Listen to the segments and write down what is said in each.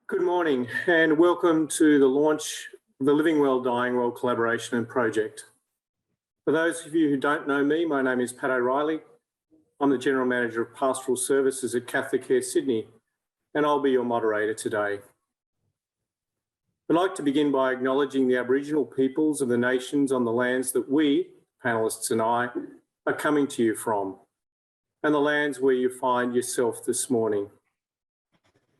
Good morning and welcome to the launch of the Living Well, Dying Well collaboration and project. For those of you who don't know me, my name is Pat O'Reilly. I'm the General Manager of Pastoral Services at Catholic Care Sydney, and I'll be your moderator today. I'd like to begin by acknowledging the Aboriginal peoples of the nations on the lands that we, panellists and I, are coming to you from, and the lands where you find yourself this morning.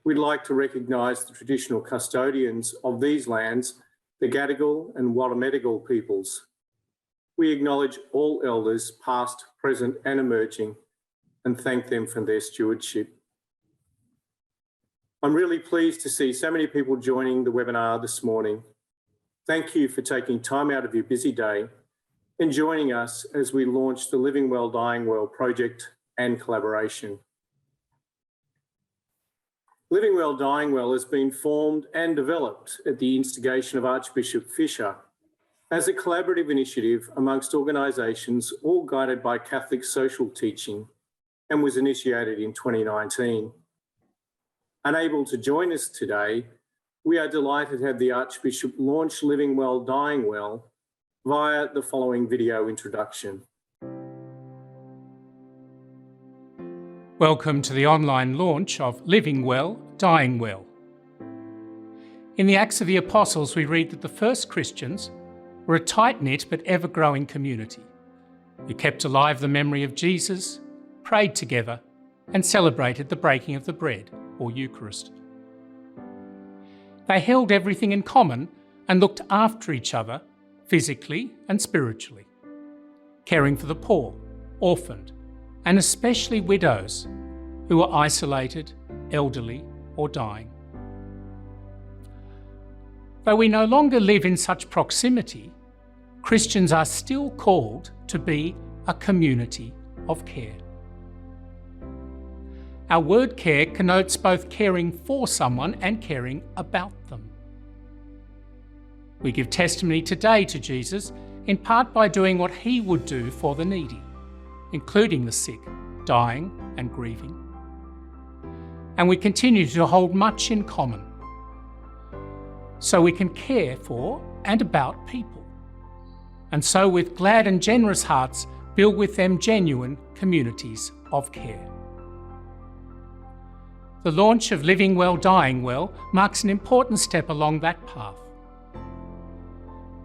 We'd like to recognise the traditional custodians of these lands, the Gadigal and Wallumedegal peoples. We acknowledge all elders, past, present and emerging, and thank them for their stewardship. I'm really pleased to see so many people joining the webinar this morning. Thank you for taking time out of your busy day and joining us as we launch the Living Well, Dying Well project and collaboration. Living Well, Dying Well has been formed and developed at the instigation of Archbishop Fisher as a collaborative initiative amongst organisations all guided by Catholic social teaching and was initiated in 2019. Unable to join us today, we are delighted to have the Archbishop launch Living Well, Dying Well via the following video introduction. Welcome to the online launch of Living Well, Dying Well. In the Acts of the Apostles, we read that the first Christians were a tight-knit but ever-growing community who kept alive the memory of Jesus, prayed together, and celebrated the breaking of the bread, or Eucharist. They held everything in common and looked after each other physically and spiritually, caring for the poor, orphaned, and especially widows who were isolated, elderly, or dying. Though we no longer live in such proximity, Christians are still called to be a community of care. Our word care connotes both caring for someone and caring about them. We give testimony today to Jesus in part by doing what he would do for the needy, including the sick, dying and grieving. And we continue to hold much in common, so we can care for and about people, and so with glad and generous hearts build with them genuine communities of care. The launch of Living Well, Dying Well marks an important step along that path.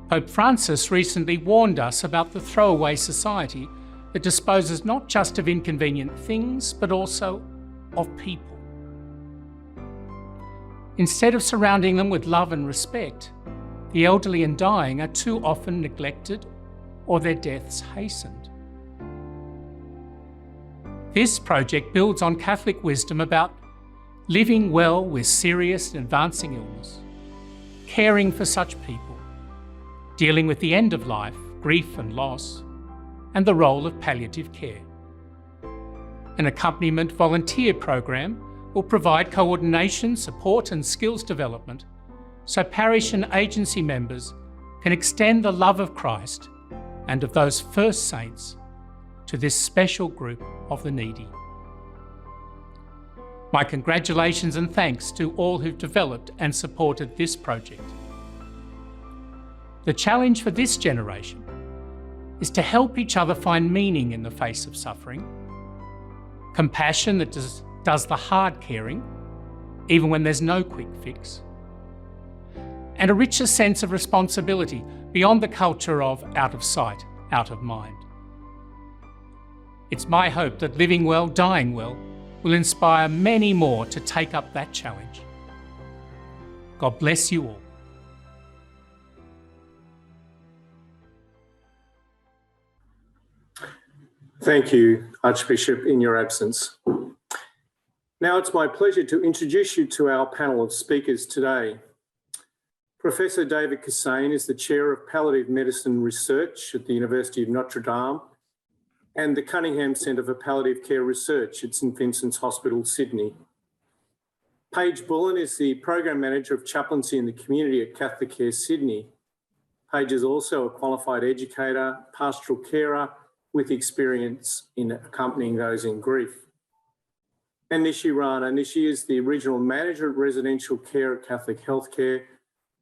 Pope Francis recently warned us about the throwaway society that disposes not just of inconvenient things, but also of people. Instead of surrounding them with love and respect, the elderly and dying are too often neglected or their deaths hastened. This project builds on Catholic wisdom about living well with serious and advancing illness, caring for such people, dealing with the end of life, grief and loss, and the role of palliative care. An accompaniment volunteer program will provide coordination, support and skills development so parish and agency members can extend the love of Christ and of those first saints to this special group of the needy. My congratulations and thanks to all who've developed and supported this project. The challenge for this generation is to help each other find meaning in the face of suffering, compassion that does the hard caring, even when there's no quick fix, and a richer sense of responsibility beyond the culture of out of sight, out of mind. It's my hope that Living Well, Dying Well will inspire many more to take up that challenge. God bless you all. Thank you, Archbishop, in your absence. Now it's my pleasure to introduce you to our panel of speakers today. Professor David Kissane is the Chair of Palliative Medicine Research at the University of Notre Dame and the Cunningham Centre for Palliative Care Research at St Vincent's Hospital, Sydney. Paige Bullen is the Program Manager of Chaplaincy in the Community at Catholic Care Sydney. Paige is also a qualified educator, pastoral carer with experience in accompanying those in grief. and Nishi Rana. Nishi is the Regional Manager of Residential Care at Catholic Healthcare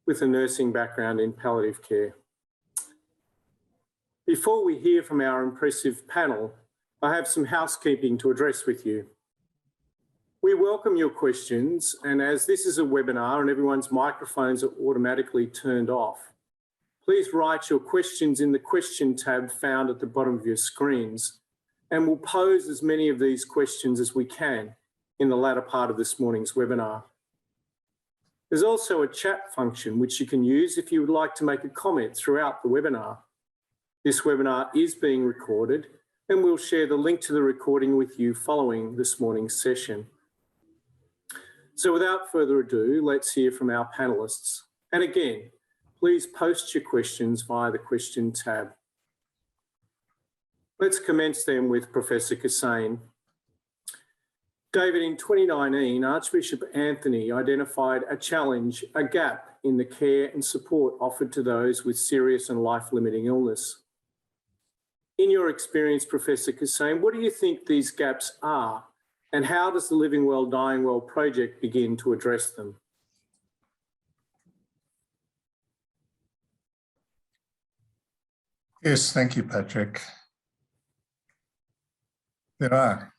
with a nursing background in palliative care. Before we hear from our impressive panel, I have some housekeeping to address with you. We welcome your questions, and as this is a webinar and everyone's microphones are automatically turned off, please write your questions in the question tab found at the bottom of your screens, and we'll pose as many of these questions as we can in the latter part of this morning's webinar. There's also a chat function which you can use if you would like to make a comment throughout the webinar. This webinar is being recorded, and we'll share the link to the recording with you following this morning's session. So without further ado, let's hear from our panellists. And again, please post your questions via the question tab. Let's commence then with Professor Kissane. David, in 2019, Archbishop Anthony identified a challenge, a gap in the care and support offered to those with serious and life-limiting illness. In your experience, Professor Kissane, what do you think these gaps are, and how does the Living Well, Dying Well project begin to address them? Yes, thank you, Patrick. There are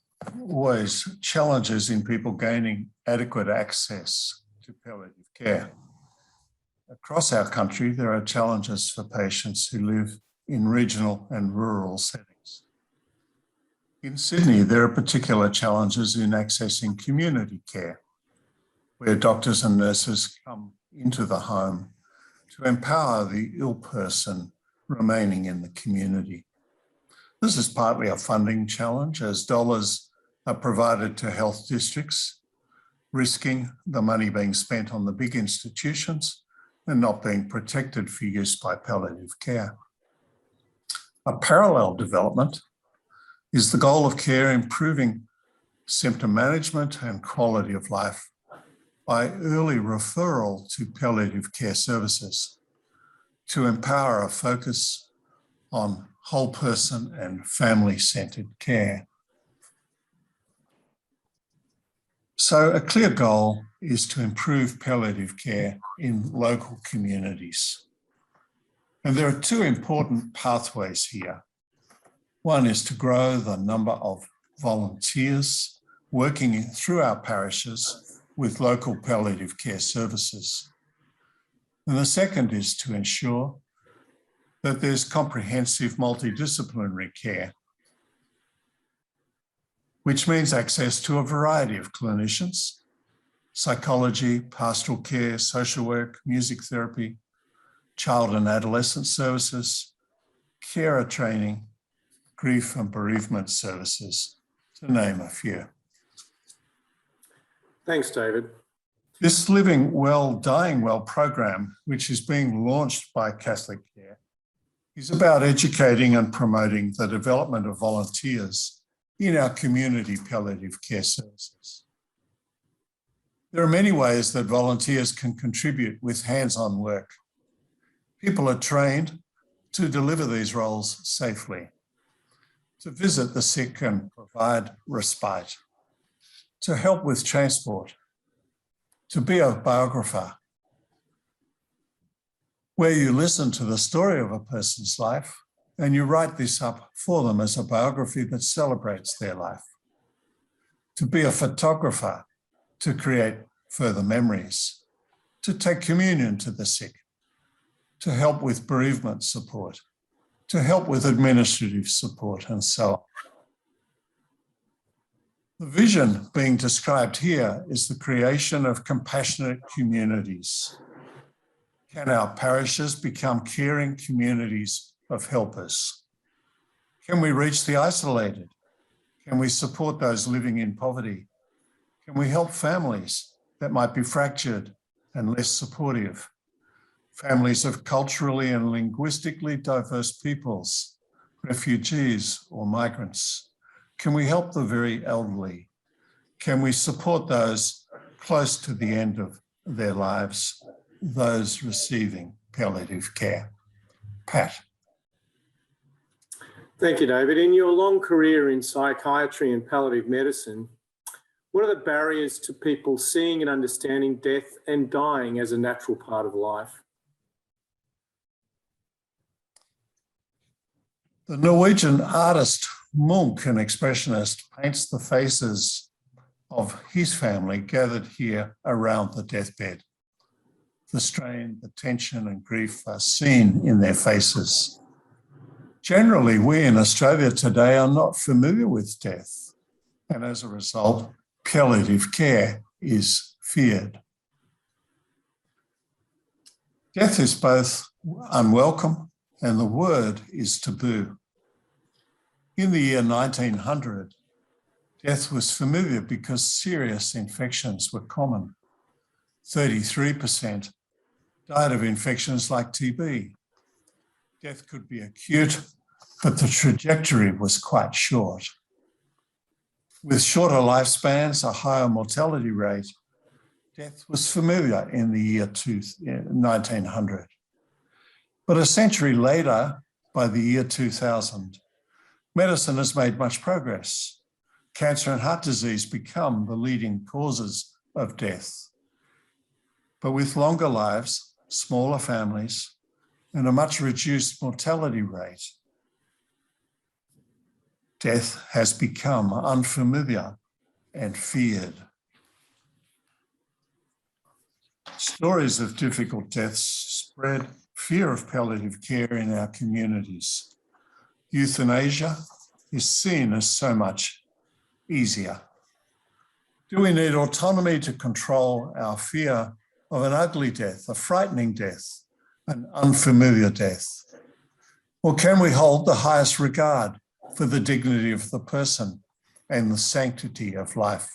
always challenges in people gaining adequate access to palliative care. Across our country, there are challenges for patients who live in regional and rural settings. In Sydney, there are particular challenges in accessing community care, where doctors and nurses come into the home to empower the ill person remaining in the community. This is partly a funding challenge as dollars are provided to health districts, risking the money being spent on the big institutions and not being protected for use by palliative care. A parallel development is the goal of care improving symptom management and quality of life by early referral to palliative care services to empower a focus on whole person and family-centred care. So a clear goal is to improve palliative care in local communities. And there are two important pathways here. One is to grow the number of volunteers working through our parishes with local palliative care services. And the second is to ensure that there's comprehensive multidisciplinary care, which means access to a variety of clinicians, psychology, pastoral care, social work, music therapy, child and adolescent services, carer training, grief and bereavement services, to name a few. Thanks, David. This Living Well, Dying Well program, which is being launched by Catholic Care, is about educating and promoting the development of volunteers in our community palliative care services. There are many ways that volunteers can contribute with hands-on work. People are trained to deliver these roles safely, to visit the sick and provide respite, to help with transport, to be a biographer, where you listen to the story of a person's life and you write this up for them as a biography that celebrates their life, to be a photographer, to create further memories, to take communion to the sick, to help with bereavement support, to help with administrative support, and so on. The vision being described here is the creation of compassionate communities. Can our parishes become caring communities of helpers? Can we reach the isolated? Can we support those living in poverty? Can we help families that might be fractured and less supportive? Families of culturally and linguistically diverse peoples, refugees or migrants? Can we help the very elderly? Can we support those close to the end of their lives, those receiving palliative care? Pat. Thank you, David. In your long career in psychiatry and palliative medicine, What are the barriers to people seeing and understanding death and dying as a natural part of life? The Norwegian artist Munch, an expressionist, paints the faces of his family gathered here around the deathbed. The strain, the tension and grief are seen in their faces. Generally, we in Australia today are not familiar with death, and as a result, palliative care is feared. Death is both unwelcome and the word is taboo. In the year 1900, death was familiar because serious infections were common. 33% died of infections like TB. Death could be acute, but the trajectory was quite short. With shorter lifespans, a higher mortality rate, death was familiar in the year 1900. But a century later, by the year 2000, medicine has made much progress. Cancer and heart disease become the leading causes of death. But with longer lives, smaller families, and a much reduced mortality rate, death has become unfamiliar and feared. Stories of difficult deaths spread fear of palliative care in our communities. Euthanasia is seen as so much easier. Do we need autonomy to control our fear of an ugly death, a frightening death, an unfamiliar death? Or can we hold the highest regard for the dignity of the person and the sanctity of life?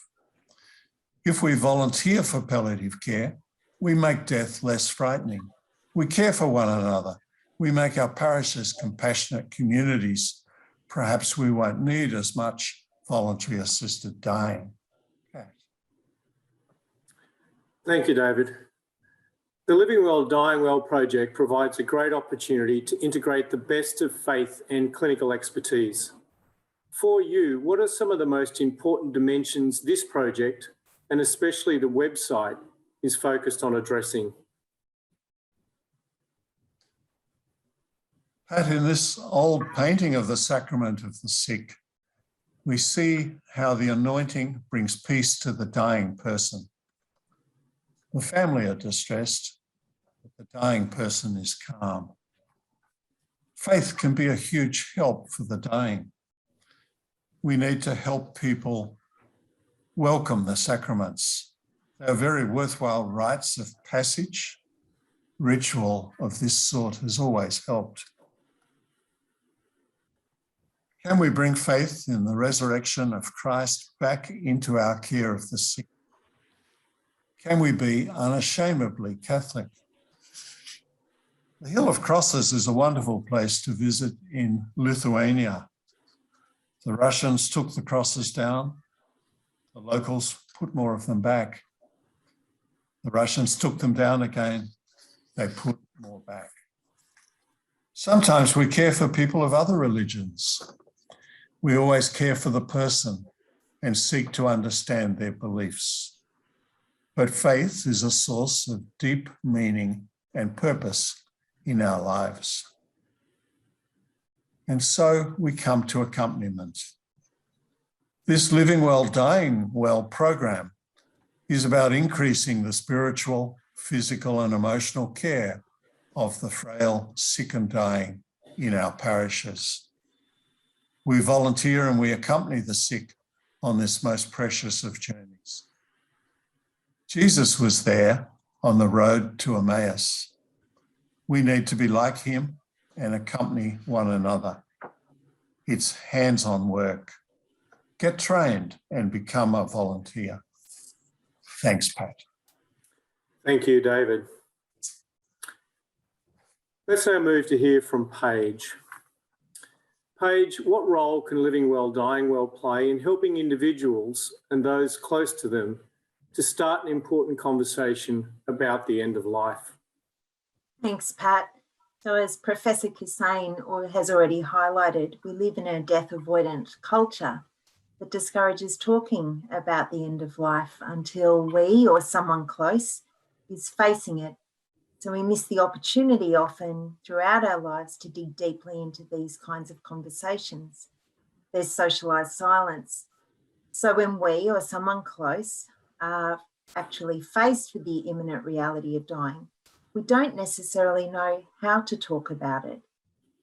If we volunteer for palliative care, we make death less frightening. We care for one another. We make our parishes compassionate communities. Perhaps we won't need as much voluntary assisted dying. Okay. Thank you, David. The Living Well, Dying Well project provides a great opportunity to integrate the best of faith and clinical expertise. For you, what are some of the most important dimensions this project, and especially the website, is focused on addressing? Pat, in this old painting of the sacrament of the sick, we see how the anointing brings peace to the dying person. The family are distressed, but the dying person is calm. Faith can be a huge help for the dying. We need to help people welcome the sacraments. They are very worthwhile rites of passage. Ritual of this sort has always helped. Can we bring faith in the resurrection of Christ back into our care of the sick? Can we be unashamedly Catholic? The Hill of Crosses is a wonderful place to visit in Lithuania. The Russians took the crosses down. The locals put more of them back. The Russians took them down again. They put more back. Sometimes we care for people of other religions. We always care for the person and seek to understand their beliefs. But faith is a source of deep meaning and purpose in our lives. And so we come to accompaniment. This Living Well, Dying Well program is about increasing the spiritual, physical, and emotional care of the frail, sick, and dying in our parishes. We volunteer and we accompany the sick on this most precious of journeys. Jesus was there on the road to Emmaus. We need to be like him and accompany one another. It's hands-on work. Get trained and become a volunteer. Thanks, Pat. Thank you, David. Let's now move to hear from Paige. Paige, what role can Living Well, Dying Well play in helping individuals and those close to them to start an important conversation about the end of life? Thanks, Pat. So as Professor Kusain has already highlighted, we live in a death avoidant culture. that discourages talking about the end of life until we or someone close is facing it. So we miss the opportunity often throughout our lives to dig deeply into these kinds of conversations. There's socialised silence. So when we or someone close are actually faced with the imminent reality of dying, we don't necessarily know how to talk about it.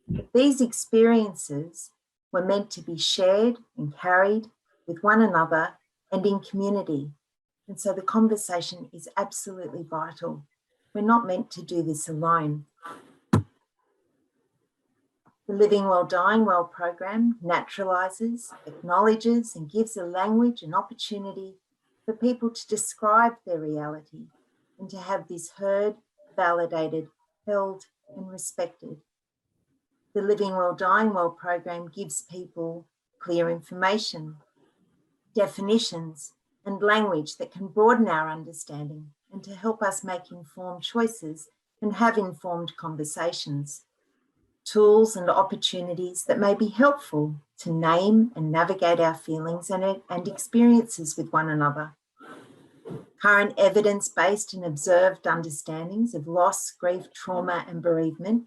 But these experiences were meant to be shared and carried with one another and in community. And so the conversation is absolutely vital. We're not meant to do this alone. The Living Well, Dying Well program naturalises, acknowledges and gives a language and opportunity for people to describe their reality and to have this heard, validated, held and respected. The Living Well, Dying Well program gives people clear information, definitions and language that can broaden our understanding and to help us make informed choices and have informed conversations. Tools and opportunities that may be helpful to name and navigate our feelings and experiences with one another. Current evidence-based and observed understandings of loss, grief, trauma and bereavement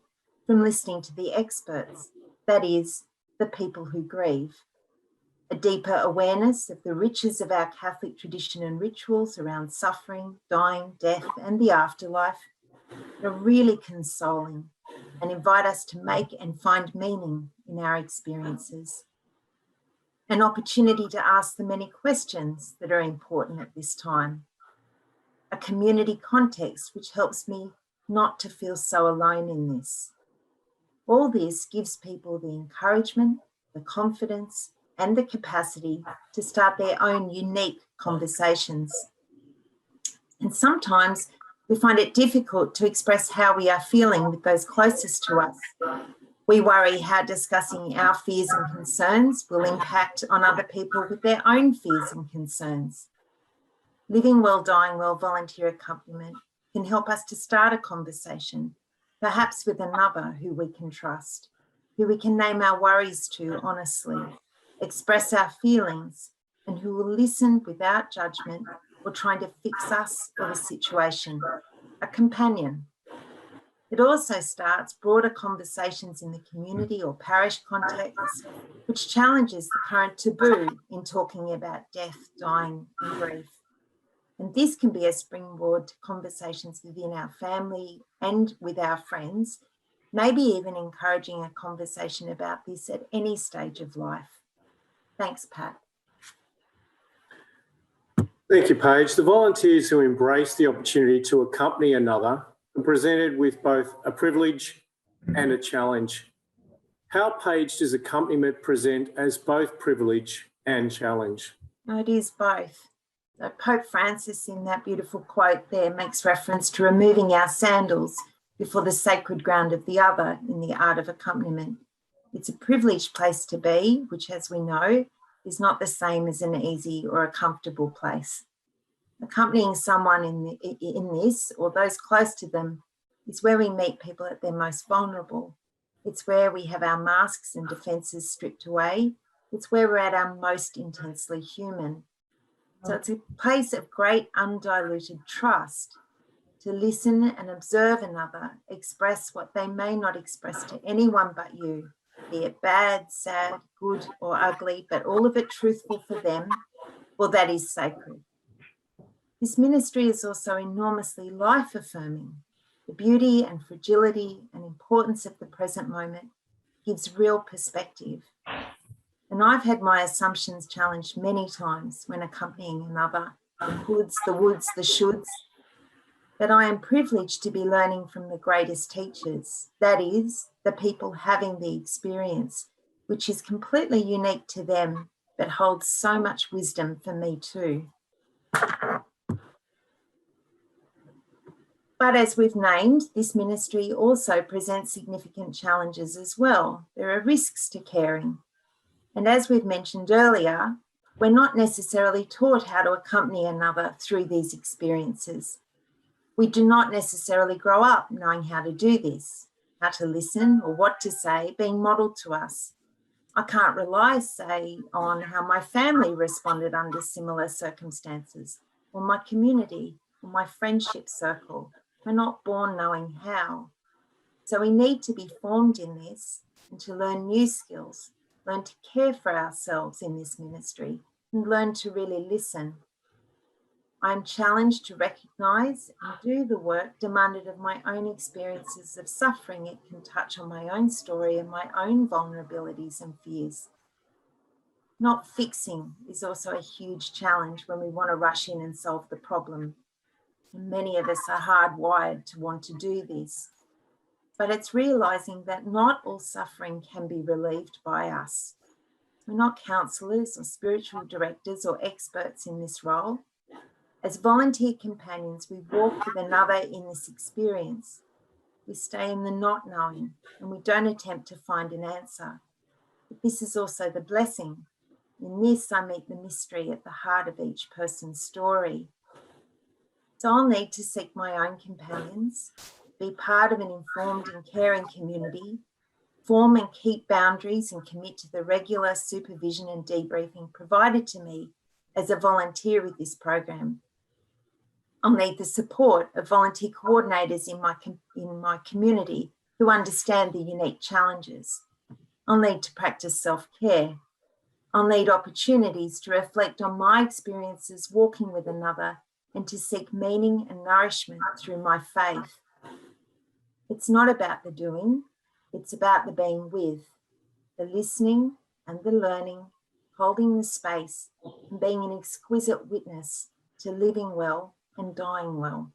from listening to the experts, that is, the people who grieve. A deeper awareness of the riches of our Catholic tradition and rituals around suffering, dying, death and the afterlife are really consoling and invite us to make and find meaning in our experiences. An opportunity to ask the many questions that are important at this time. A community context which helps me not to feel so alone in this. All this gives people the encouragement, the confidence, and the capacity to start their own unique conversations. And sometimes we find it difficult to express how we are feeling with those closest to us. We worry how discussing our fears and concerns will impact on other people with their own fears and concerns. Living Well, Dying Well volunteer accompaniment can help us to start a conversation, perhaps with another who we can trust, who we can name our worries to honestly, express our feelings, and who will listen without judgment or trying to fix us or the situation, a companion. It also starts broader conversations in the community or parish context, which challenges the current taboo in talking about death, dying, and grief. And this can be a springboard to conversations within our family and with our friends, maybe even encouraging a conversation about this at any stage of life. Thanks, Pat. Thank you, Paige. The volunteers who embrace the opportunity to accompany another are presented with both a privilege and a challenge. How, Paige, does accompaniment present as both privilege and challenge? No, it is both. So Pope Francis, in that beautiful quote there, makes reference to removing our sandals before the sacred ground of the other in the art of accompaniment. It's a privileged place to be, which, as we know, is not the same as an easy or a comfortable place. Accompanying someone in this or those close to them is where we meet people at their most vulnerable. It's where we have our masks and defences stripped away. It's where we're at our most intensely human. So it's a place of great undiluted trust to listen and observe another express what they may not express to anyone but you, be it bad, sad, good or ugly, but all of it truthful for them, well, that is sacred. This ministry is also enormously life-affirming. The beauty and fragility and importance of the present moment gives real perspective. And I've had my assumptions challenged many times when accompanying another, the hoods, the woulds, the shoulds, that I am privileged to be learning from the greatest teachers, that is, the people having the experience, which is completely unique to them, but holds so much wisdom for me too. But as we've named, this ministry also presents significant challenges as well. There are risks to caring. And as we've mentioned earlier, we're not necessarily taught how to accompany another through these experiences. We do not necessarily grow up knowing how to do this, how to listen or what to say being modelled to us. I can't rely, say, on how my family responded under similar circumstances, or my community, or my friendship circle. We're not born knowing how. So we need to be formed in this and to learn new skills, learn to care for ourselves in this ministry, and learn to really listen. I'm challenged to recognise and do the work demanded of my own experiences of suffering. It can touch on my own story and my own vulnerabilities and fears. Not fixing is also a huge challenge when we want to rush in and solve the problem. And many of us are hardwired to want to do this. But it's realising that not all suffering can be relieved by us. We're not counsellors or spiritual directors or experts in this role. As volunteer companions, we walk with another in this experience. We stay in the not knowing and we don't attempt to find an answer. But this is also the blessing. In this, I meet the mystery at the heart of each person's story. So I'll need to seek my own companions, be part of an informed and caring community, form and keep boundaries and commit to the regular supervision and debriefing provided to me as a volunteer with this program. I'll need the support of volunteer coordinators in my community who understand the unique challenges. I'll need to practice self-care. I'll need opportunities to reflect on my experiences walking with another and to seek meaning and nourishment through my faith. It's not about the doing, it's about the being with, the listening and the learning, holding the space and being an exquisite witness to living well and dying well.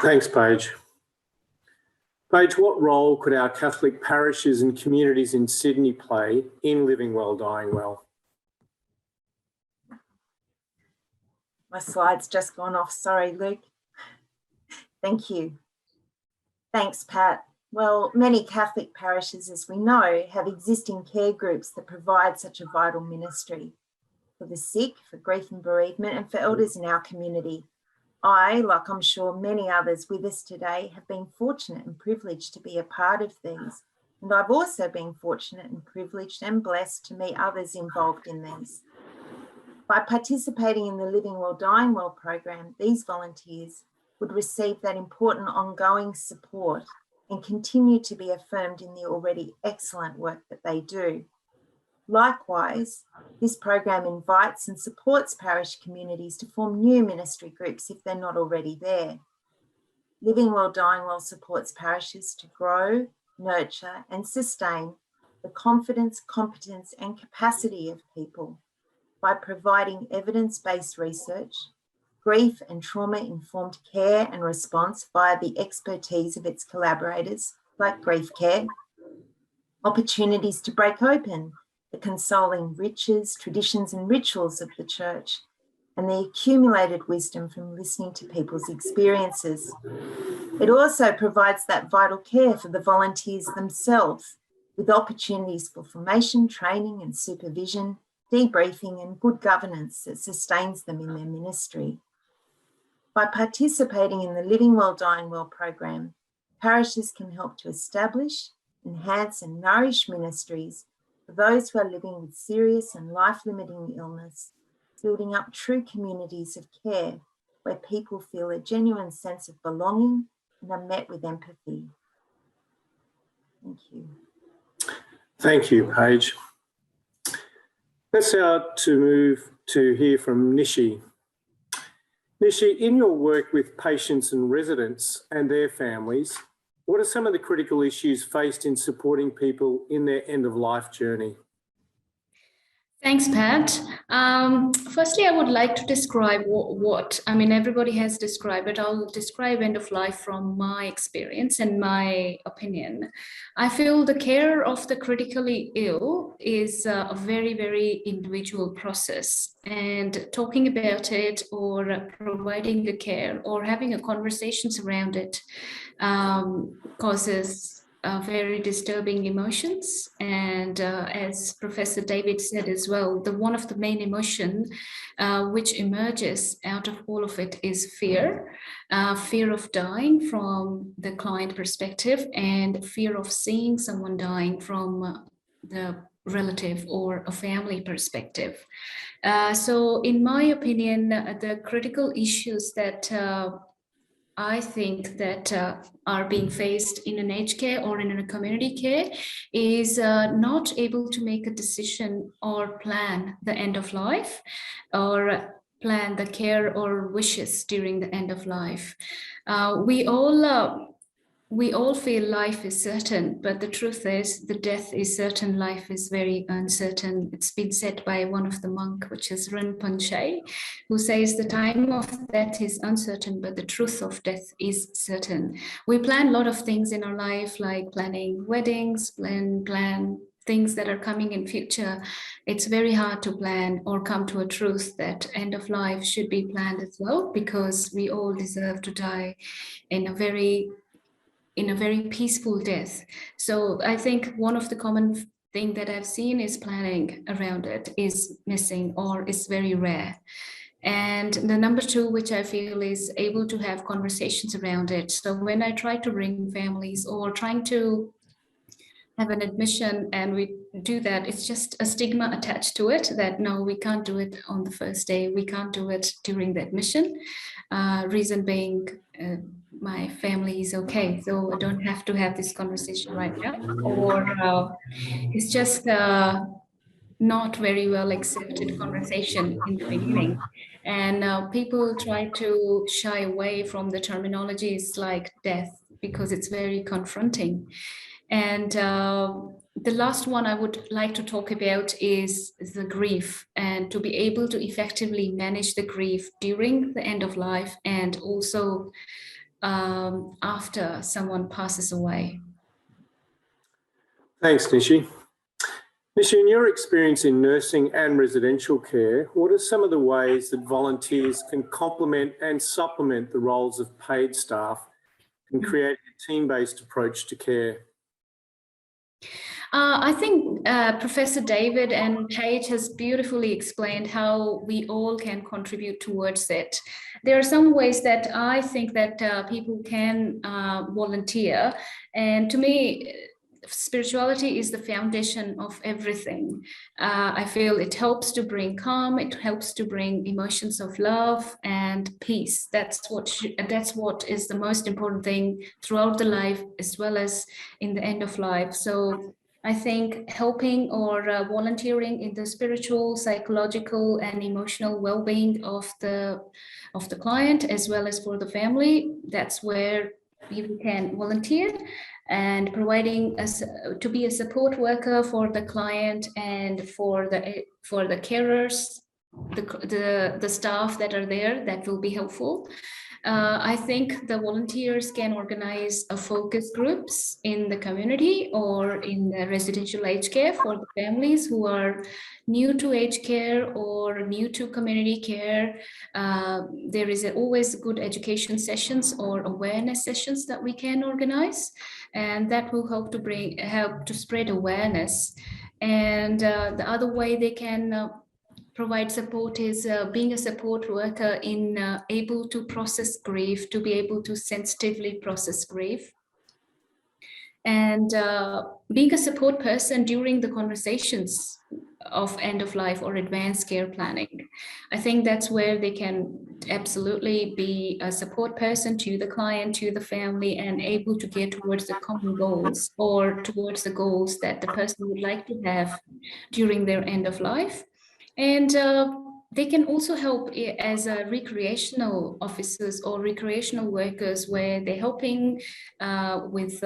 Thanks, Paige. Paige, what role could our Catholic parishes and communities in Sydney play in living well, dying well? My slide's just gone off. Sorry, Luke. Thank you. Thanks, Pat. Well, many Catholic parishes, as we know, have existing care groups that provide such a vital ministry for the sick, for grief and bereavement, and for elders in our community. I, like I'm sure many others with us today, have been fortunate and privileged to be a part of these. And I've also been fortunate and privileged and blessed to meet others involved in these. By participating in the Living Well, Dying Well program, these volunteers would receive that important ongoing support and continue to be affirmed in the already excellent work that they do. Likewise, this program invites and supports parish communities to form new ministry groups if they're not already there. Living Well, Dying Well supports parishes to grow, nurture and sustain the confidence, competence and capacity of people by providing evidence-based research, grief and trauma-informed care and response via the expertise of its collaborators like Grief Care, opportunities to break open the consoling riches, traditions and rituals of the Church, and the accumulated wisdom from listening to people's experiences. It also provides that vital care for the volunteers themselves, with opportunities for formation, training and supervision, debriefing and good governance that sustains them in their ministry. By participating in the Living Well, Dying Well program, parishes can help to establish, enhance and nourish ministries for those who are living with serious and life-limiting illness, building up true communities of care where people feel a genuine sense of belonging and are met with empathy. Thank you. Thank you, Paige. Let's now to move to hear from Nishi. Nishi, in your work with patients and residents and their families, what are some of the critical issues faced in supporting people in their end-of-life journey? Thanks, Pat. Firstly, I would like to describe everybody has described it. I'll describe end of life from my experience and my opinion. I feel the care of the critically ill is a very, very individual process. And talking about it or providing the care or having a conversations around it causes very disturbing emotions. And as Professor David said as well, one of the main emotion which emerges out of all of it is fear. Fear of dying from the client perspective, and fear of seeing someone dying from the relative or a family perspective. So in my opinion, the critical issues that I think that are being faced in an aged care or in a community care is not able to make a decision or plan the end of life, or plan the care or wishes during the end of life. We all feel life is certain, but the truth is the death is certain, life is very uncertain. It's been said by one of the monk, which is Rinpoche, who says the time of death is uncertain, but the truth of death is certain. We plan a lot of things in our life, like planning weddings, plan things that are coming in future. It's very hard to plan or come to a truth that end of life should be planned as well, because we all deserve to die in a very peaceful death. So I think one of the common thing that I've seen is planning around it is missing or is very rare. And the number two, which I feel is able to have conversations around it. So when I try to bring families or trying to have an admission and we do that, it's just a stigma attached to it that no, we can't do it on the first day, we can't do it during the admission. Reason being, my family is okay, so I don't have to have this conversation right now, or it's just not very well accepted conversation in the beginning. And people try to shy away from the terminologies like death because it's very confronting. And the last one I would like to talk about is the grief, and to be able to effectively manage the grief during the end of life and also after someone passes away. Thanks, Nishi. Nishi, in your experience in nursing and residential care, what are some of the ways that volunteers can complement and supplement the roles of paid staff and create a team-based approach to care? I think Professor David and Paige has beautifully explained how we all can contribute towards it. There are some ways that I think that people can volunteer, and to me, spirituality is the foundation of everything. I feel it helps to bring calm, it helps to bring emotions of love and peace. That's what is the most important thing throughout the life as well as in the end of life. So I think helping or volunteering in the spiritual, psychological, and emotional well-being of the client as well as for the family, that's where people can volunteer, and providing us to be a support worker for the client and for the carers, the staff that are there, that will be helpful. I think the volunteers can organize focus groups in the community or in the residential aged care for the families who are new to aged care or new to community care. There is always good education sessions or awareness sessions that we can organize, and that will help to spread awareness. And the other way they can provide support is being a support worker in able to process grief, to be able to sensitively process grief. And being a support person during the conversations of end of life or advanced care planning. I think that's where they can absolutely be a support person to the client, to the family, and able to get towards the common goals or towards the goals that the person would like to have during their end of life. And they can also help as recreational officers or recreational workers, where they're helping with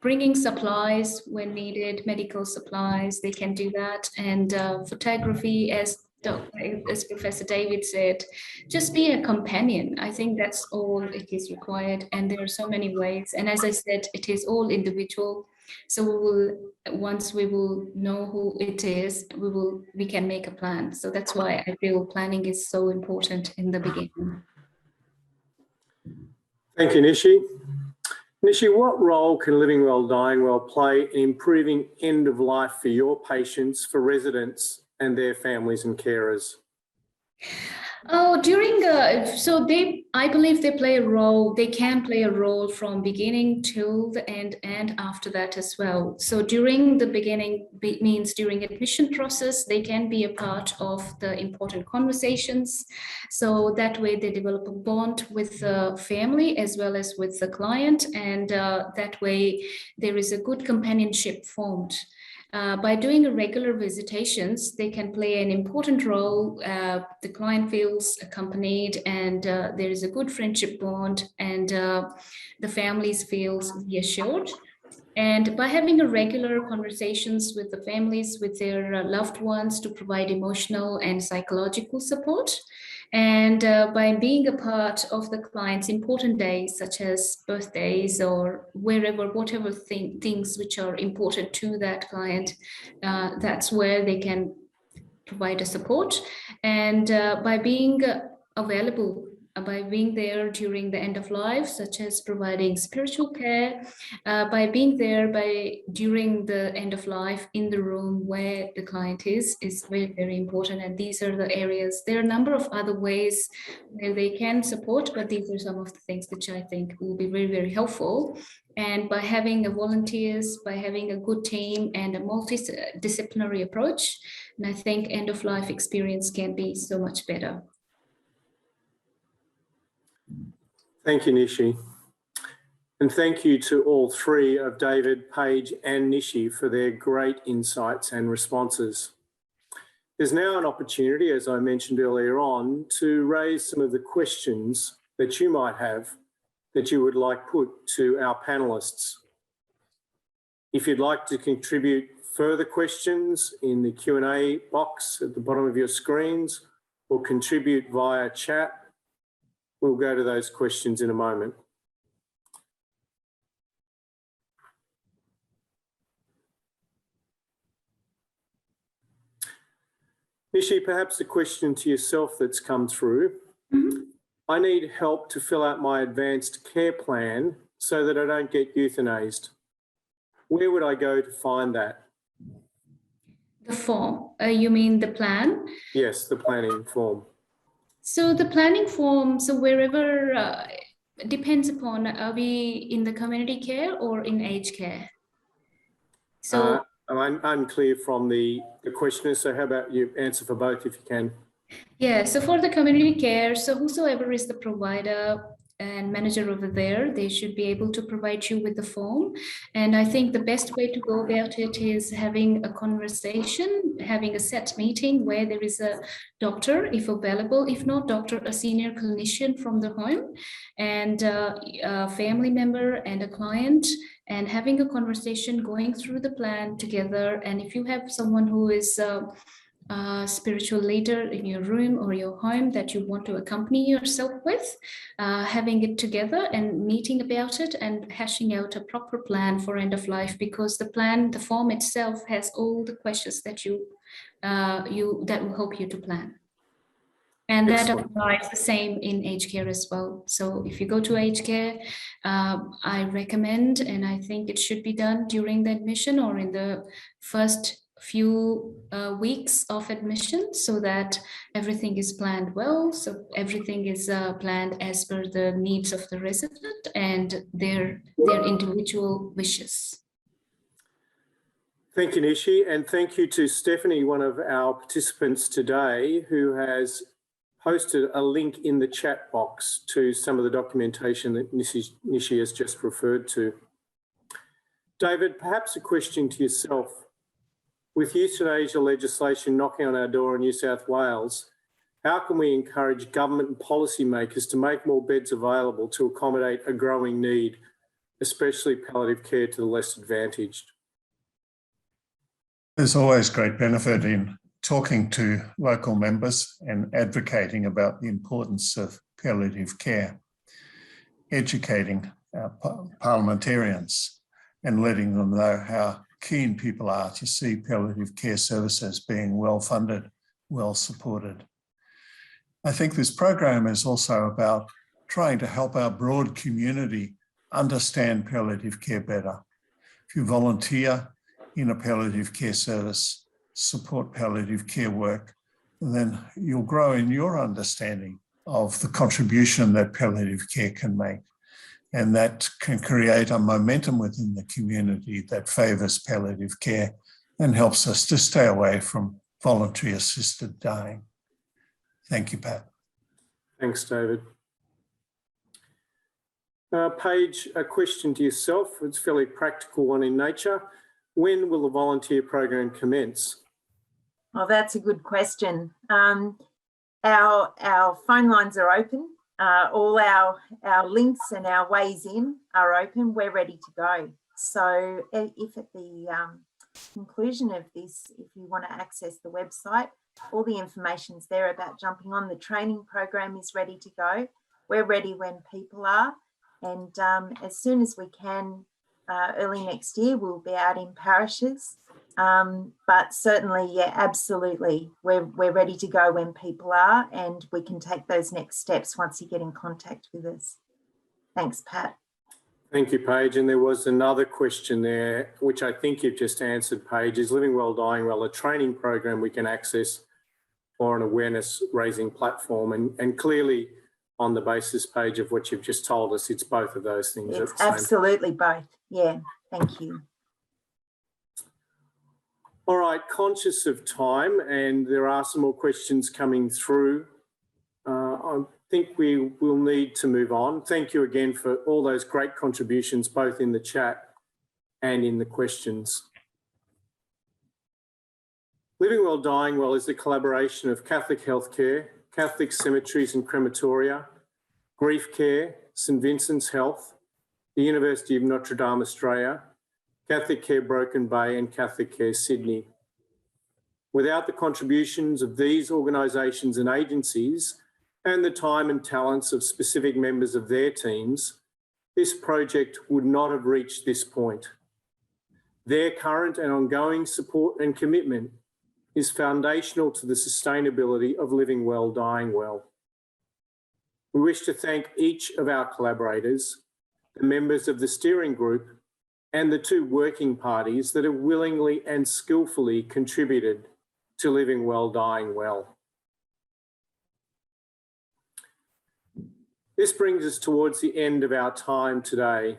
bringing supplies when needed, medical supplies, they can do that. And photography, as Professor David said, just be a companion. I think that's all it is required. And there are so many ways. And as I said, it is all individual. So once we will know who it is, we can make a plan. So that's why I feel planning is so important in the beginning. Thank you, Nishi. Nishi, what role can Living Well, Dying Well play in improving end of life for your patients, for residents and their families and carers? Oh, I believe they play a role, they can play a role from beginning till the end and after that as well. So during the beginning means during admission process, they can be a part of the important conversations. So that way they develop a bond with the family as well as with the client. And that way there is a good companionship formed. By doing regular visitations, they can play an important role. The client feels accompanied and there is a good friendship bond, and the families feels reassured. And by having a regular conversations with the families, with their loved ones to provide emotional and psychological support, and by being a part of the client's important days, such as birthdays or whatever things which are important to that client, that's where they can provide a support. And by being available, by being there during the end of life, such as providing spiritual care, by being there during the end of life in the room where the client is very, very important. And these are the areas. There are a number of other ways where they can support, but these are some of the things which I think will be very, very helpful. And by having volunteers, by having a good team and a multidisciplinary approach, and I think end of life experience can be so much better. Thank you, Nishi. And thank you to all three of David, Paige and Nishi for their great insights and responses. There's now an opportunity, as I mentioned earlier on, to raise some of the questions that you might have that you would like put to our panellists. If you'd like to contribute further questions in the Q&A box at the bottom of your screens or contribute via chat, we'll go to those questions in a moment. Nishi, perhaps a question to yourself that's come through. I need help to fill out my advanced care plan so that I don't get euthanized. Where would I go to find that? The form, you mean the plan? Yes, the planning form. So the planning form, so wherever, depends upon, are we in the community care or in aged care? So I'm unclear from the questioner, so how about you answer for both if you can? yeah, so for the community care, so whosoever is the provider and manager over there, they should be able to provide you with the form. And I think the best way to go about it is having a conversation, having a set meeting where there is a doctor, if available, if not doctor, a senior clinician from the home, and a family member and a client, and having a conversation, going through the plan together. And if you have someone who is spiritual leader in your room or your home that you want to accompany yourself with, having it together and meeting about it and hashing out a proper plan for end of life, because the form itself has all the questions that that will help you to plan. And that applies the same in aged care as well. So if you go to aged care, I recommend, and I think it should be done during the admission or in the first few weeks of admission, so that everything is planned well. So everything is planned as per the needs of the resident and their individual wishes. Thank you, Nishi, and thank you to Stephanie, one of our participants today, who has posted a link in the chat box to some of the documentation that Nishi has just referred to. David, perhaps a question to yourself. With euthanasia legislation knocking on our door in New South Wales, how can we encourage government and policymakers to make more beds available to accommodate a growing need, especially palliative care to the less advantaged? There's always great benefit in talking to local members and advocating about the importance of palliative care, educating our parliamentarians and letting them know how keen people are to see palliative care services being well funded, well supported. I think this program is also about trying to help our broad community understand palliative care better. If you volunteer in a palliative care service, support palliative care work, then you'll grow in your understanding of the contribution that palliative care can make. And that can create a momentum within the community that favours palliative care and helps us to stay away from voluntary assisted dying. Thank you, Pat. Thanks, David. Paige, a question to yourself. It's a fairly practical one in nature. When will the volunteer program commence? Well, that's a good question. Our phone lines are open. All our links and our ways in are open. We're ready to go. So if at the conclusion of this, if you want to access the website, all the information's there about jumping on. The training program is ready to go. We're ready when people are. And as soon as we can, early next year, we'll be out in parishes. But certainly, yeah, absolutely. We're ready to go when people are, and we can take those next steps once you get in contact with us. Thanks, Pat. Thank you, Paige. And there was another question there, which I think you've just answered, Paige. Is Living Well, Dying Well a training program we can access or an awareness raising platform? And clearly, on the basis, Paige, of what you've just told us, it's both of those things. It's absolutely both. Yeah, thank you. All right, conscious of time, and there are some more questions coming through. I think we will need to move on. Thank you again for all those great contributions, both in the chat and in the questions. Living Well, Dying Well is the collaboration of Catholic Healthcare, Catholic Cemeteries and Crematoria, Grief Care, St Vincent's Health, the University of Notre Dame, Australia, Catholic Care Broken Bay and Catholic Care Sydney. Without the contributions of these organisations and agencies and the time and talents of specific members of their teams, this project would not have reached this point. Their current and ongoing support and commitment is foundational to the sustainability of Living Well, Dying Well. We wish to thank each of our collaborators, the members of the steering group, and the two working parties that have willingly and skillfully contributed to Living Well, Dying Well. This brings us towards the end of our time today.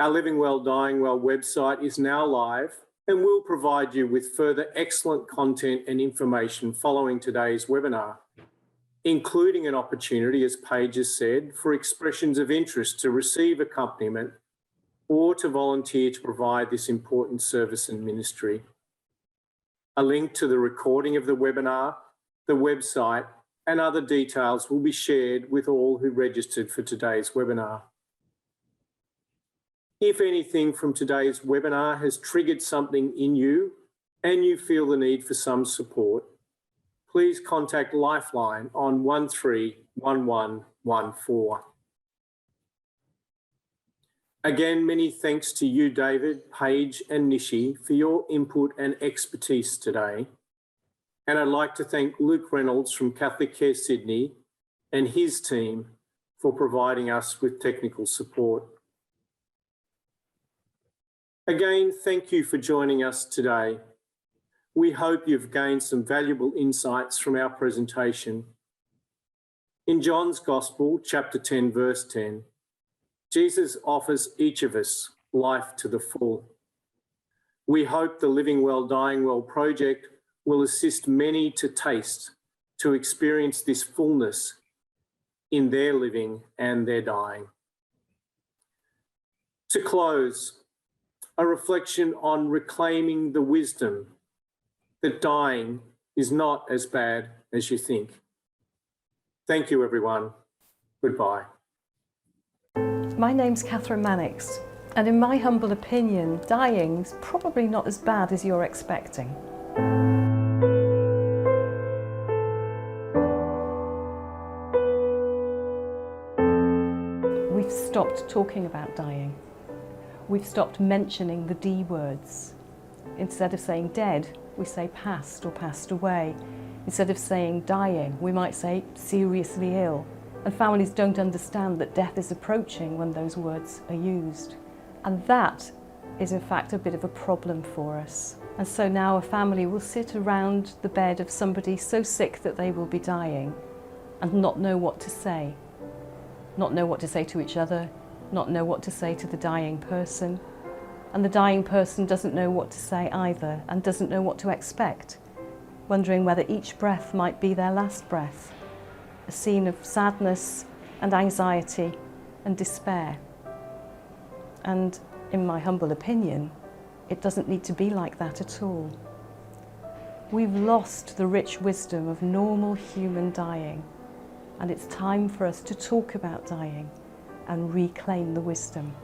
Our Living Well, Dying Well website is now live and will provide you with further excellent content and information following today's webinar, including an opportunity, as Paige has said, for expressions of interest to receive accompaniment or to volunteer to provide this important service and ministry. A link to the recording of the webinar, the website, and other details will be shared with all who registered for today's webinar. If anything from today's webinar has triggered something in you and you feel the need for some support, please contact Lifeline on 131114. Again, many thanks to you, David, Paige and Nishi, for your input and expertise today. And I'd like to thank Luke Reynolds from Catholic Care Sydney and his team for providing us with technical support. Again, thank you for joining us today. We hope you've gained some valuable insights from our presentation. In John's Gospel, chapter 10, verse 10, Jesus offers each of us life to the full. We hope the Living Well, Dying Well project will assist many to taste, to experience this fullness in their living and their dying. To close, a reflection on reclaiming the wisdom that dying is not as bad as you think. Thank you, everyone. Goodbye. My name's Catherine Mannix, and in my humble opinion, dying's probably not as bad as you're expecting. We've stopped talking about dying. We've stopped mentioning the D words. Instead of saying dead, we say passed or passed away. Instead of saying dying, we might say seriously ill. And families don't understand that death is approaching when those words are used. And that is in fact a bit of a problem for us. And so now a family will sit around the bed of somebody so sick that they will be dying and not know what to say. Not know what to say to each other, not know what to say to the dying person. And the dying person doesn't know what to say either and doesn't know what to expect, wondering whether each breath might be their last breath. A scene of sadness and anxiety and despair. And in my humble opinion, it doesn't need to be like that at all. We've lost the rich wisdom of normal human dying, and it's time for us to talk about dying and reclaim the wisdom.